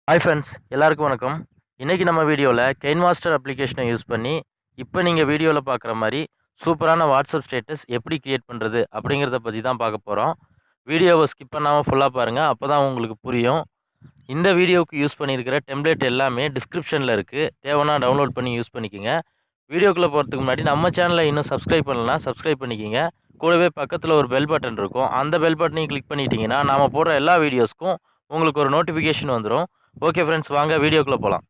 Hi friends, எல்லாருக்கும் வணக்கம். இன்றைக்கி நம்ம வீடியோவில் கெயின்மாஸ்டர் அப்ளிகேஷனை யூஸ் பண்ணி இப்போ நீங்கள் வீடியோவில் பார்க்குற மாதிரி சூப்பரான வாட்ஸ்அப் ஸ்டேட்டஸ் எப்படி க்ரியேட் பண்ணுறது அப்படிங்கிறத பற்றி தான் பார்க்க போகிறோம். வீடியோவை ஸ்கிப் பண்ணாமல் ஃபுல்லாக பாருங்கள், அப்போ தான் உங்களுக்கு புரியும். இந்த வீடியோவுக்கு யூஸ் பண்ணியிருக்கிற டெம்ப்ளேட் எல்லாமே டிஸ்கிரிப்ஷனில் இருக்குது, தேவைன்னா டவுன்லோட் பண்ணி யூஸ் பண்ணிக்கோங்க. வீடியோக்குள்ளே போகிறதுக்கு முன்னாடி நம்ம சேனலை இன்னும் சப்ஸ்கிரைப் பண்ணலன்னா சப்ஸ்கிரைப் பண்ணிக்கோங்க. கூடவே பக்கத்தில் ஒரு பெல் பட்டன் இருக்கும், அந்த பெல் பட்டனையும் கிளிக் பண்ணிட்டீங்கன்னா நாம் போடுற எல்லா வீடியோஸ்க்கும் உங்களுக்கு ஒரு நோட்டிஃபிகேஷன் வந்துடும். ஓகே ஃப்ரெண்ட்ஸ், வாங்க வீடியோக்குள்ளே போகலாம்.